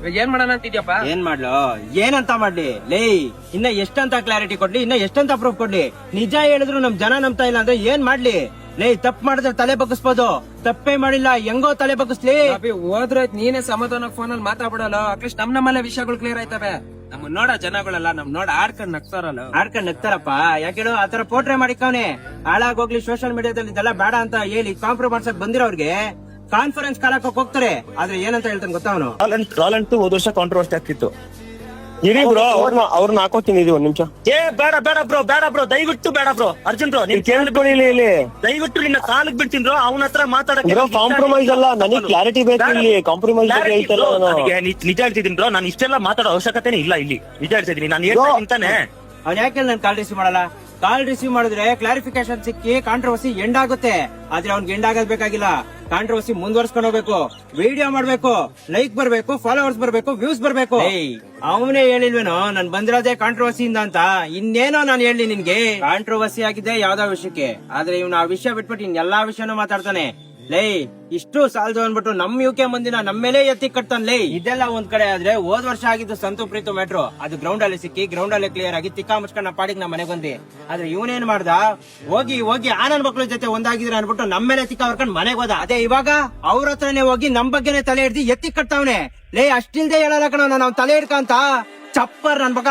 ಇವಾಗ ಏನ್ ಮಾಡೋಣ ಅಂತಿದ್ಯಪ್ಪ? ಏನ್ ಮಾಡ್ಲು ಏನಂತ ಮಾಡ್ಲಿ ಲೇ? ಇನ್ನ ಎಷ್ಟಂತ ಕ್ಲಾರಿಟಿ ಕೊಡ್ಲಿ, ಇನ್ನ ಎಷ್ಟಂತ ಪ್ರೂಫ್ ಕೊಡ್ಲಿ? ನಿಜ ಹೇಳಿದ್ರು ನಮ್ ಜನ ನಂಬ್ತಾ ಇಲ್ಲ ಅಂದ್ರೆ ಏನ್ ಮಾಡ್ಲಿ ಲೇ? ತಪ್ಪು ಮಾಡಿದ್ರೆ ತಲೆ ಬಗ್ಗಿಸ್ಬೋದು, ತಪ್ಪೇ ಮಾಡಿಲ್ಲ ಹೆಂಗೋ ತಲೆ ಬಗ್ಗಿಸ್ಲಿ. ಹೋದ್ರೆ ನೀನೇ ಸಮಾಧಾನ ಫೋನ್ ಅಲ್ಲಿ ಮಾತಾಡ್ಬಿಡಲ್ಲ, ಅಟ್ಲೀಸ್ಟ್ ನಮ್ಮಲ್ಲೇ ವಿಷಯಗಳು ಕ್ಲಿಯರ್ ಆಯ್ತವೆ. ನಮ್ ನೋಡ ಜನಗಳೆಲ್ಲ ನಮ್ ನೋಡ ಆಡ್ಕೊಂಡ್ ನಗ್ತಾರಲ್ಲ, ಆಡ್ಕೊಂಡ್ ನಗ್ತಾರಪ್ಪ. ಯಾಕೇಳು ಆತರ ಪೋಟ್ರೆ ಮಾಡಿಕವನೆ ಹಾಳಾಗೋಗ್ಲಿ ಸೋಷಿಯಲ್ ಮೀಡಿಯಾದಲ್ಲಿ ಇದೆಲ್ಲ ಬೇಡ ಅಂತ ಹೇಳಿ ಕಾಂಪ್ರಮೈಸ್ ಮಾಡ್ಸಕ್ ಬಂದಿರೋರ್ಗೆ ಕಾನ್ಫರೆನ್ಸ್ ಕಾಲಕ್ಕೆ ಹೋಗ್ತಾರೆ. ಆದ್ರೆ ಏನಂತ ಹೇಳ್ತಾನೆ ಗೊತ್ತಾ ಅವನು? ರಾಲ್ ಹೋದ ವರ್ಷ ಕಾಂಟ್ರವರ್ಸಿ ಆಗ್ತಿತ್ತು. ಇರಿ ಬ್ರೋ, ಅವ್ರನ್ನ ಹಾಕೋತೀನಿ ಇದು ಒಂದ್ ನಿಮಿಷ. ಬೇಡ ಬೇಡ ಬ್ರೋ, ಬೇಡ ಬ್ರೋ, ದಯವಿಟ್ಟು ಬೇಡ ಬ್ರೋ. ಅರ್ಜುನ್ ಬ್ರೋ, ನೀನ್ ಕೇಳ್ಕೊಳ್ಳಿ ಇಲ್ಲಿ, ದಯವಿಟ್ಟು ನಿನ್ನ ಕಾಲಕ್ ಬಿಡ್ತೀನಿ ಬ್ರೋ. ಅವನ ಹತ್ರ ಮಾತಾಡಕ್ಕೆ ಕಾಂಪ್ರಮೈಸ್ ಅಲ್ಲ, ನನಗೆ ಕ್ಲಾರಿಟಿ ಬೇಕು ಇಲ್ಲಿ. ಕಾಂಪ್ರಮೈಸ್ ನಿಜ ಹೇಳ್ತಿದ್ದೀನಿ ಬ್ರೋ, ನಾನು ಇಷ್ಟೆಲ್ಲ ಮಾತಾಡೋ ಅವಶ್ಯಕತೆನೇ ಇಲ್ಲ ಇಲ್ಲಿ. ನಿಜ ಹೇಳ್ತಿದ್ದೀನಿ ನಾನು ಹೇಳ್ತಾನೆ. ಅವ್ನು ಯಾಕೆ ನನ್ ಕಾಲ್ ರಿಸೀವ್ ಮಾಡಲ್ಲ? ಕಾಲ್ ರಿಸೀವ್ ಮಾಡಿದ್ರೆ ಕ್ಲಾರಿಫಿಕೇಶನ್ ಸಿಕ್ಕಿ ಕಾಂಟ್ರವರ್ಸಿ ಎಂಡ್ ಆಗುತ್ತೆ. ಆದ್ರೆ ಅವ್ನಿಗೆ ಎಂಡ್ ಆಗೋದ್ ಬೇಕಾಗಿಲ್ಲ, ಕಾಂಟ್ರವರ್ಸಿ ಮುಂದುವರ್ಸ್ಕೊಂಡು ಹೋಗ್ಬೇಕು, ವಿಡಿಯೋ ಮಾಡ್ಬೇಕು, ಲೈಕ್ ಬರ್ಬೇಕು, ಫಾಲೋವರ್ಸ್ ಬರ್ಬೇಕು, ವ್ಯೂಸ್ ಬರ್ಬೇಕು. ಅವನೇ ಹೇಳಿಲ್ವೇನೋ ನನ್ ಬಂದಿರೋದೇ ಕಾಂಟ್ರವರ್ಸಿಯಿಂದ ಅಂತ? ಇನ್ನೇನೋ ನಾನು ಹೇಳಿ ನಿನ್ಗೆ? ಕಾಂಟ್ರವರ್ಸಿ ಆಗಿದೆ ಯಾವ್ದೋ ವಿಷಯಕ್ಕೆ, ಆದ್ರೆ ಇವ್ನು ಆ ವಿಷಯ ಬಿಟ್ಬಿಟ್ಟು ಇನ್ ಎಲ್ಲಾ ವಿಷಯನೂ ಮಾತಾಡ್ತಾನೆ. ಲೇ ಇಷ್ಟು ಸಾಲದು ಅಂದ್ಬಿಟ್ಟು ನಮ್ ಯುಕೆ ಮಂದಿನ ನಮ್ಮ ಮೇಲೆ ಎತ್ತಿ ಕಟ್ತಾನೆ ಲೇ. ಇದೆಲ್ಲ ಒಂದ್ ಕಡೆ ಆದ್ರೆ ಹೋದ್ ವರ್ಷ ಆಗಿದ್ದು ಸಂತು ಪ್ರೀತು ಮೆಟ್ರೋ, ಅದು ಗ್ರೌಂಡ್ ಅಲ್ಲಿ ಸಿಕ್ಕಿ ಗ್ರೌಂಡ್ ಅಲ್ಲಿ ಕ್ಲಿಯರ್ ಆಗಿ ತಿಕ್ಕಾ ಮುಚ್ಕೊಂಡ್ ಪಾಡಿಗೆ ನಮ್ಮ ಮನೆಗೆ ಬಂದಿ. ಆದ್ರೆ ಇವನೇನ್ ಮಾಡ್ದ? ಹೋಗಿ ಹೋಗಿ ಆನಂದ್ ಮಕ್ಳ ಜೊತೆ ಒಂದಾಗಿದ್ರೆ ಅನ್ಬಿಟ್ಟು ನಮ್ಮ ಮೇಲೆ ತಿಕ್ಕ ಹೊರ್ಕೊಂಡ್ ಮನೆಗೆ ಹೋದ. ಅದೇ ಇವಾಗ ಅವ್ರ ಹತ್ರನೇ ಹೋಗಿ ನಮ್ ಬಗ್ಗೆನೆ ತಲೆ ಹಿಡ್ದು ಎತ್ತಿ ಕಟ್ತಾವನೆ. ಲೇ ಅಷ್ಟಿಲ್ದೆ ಹೇಳಲ್ಲ ಕಣ ನಾವು ತಲೆ ಹಿಡ್ಕಂತ ಚಪ್ಪರ್ ನನ್ ಮಗ.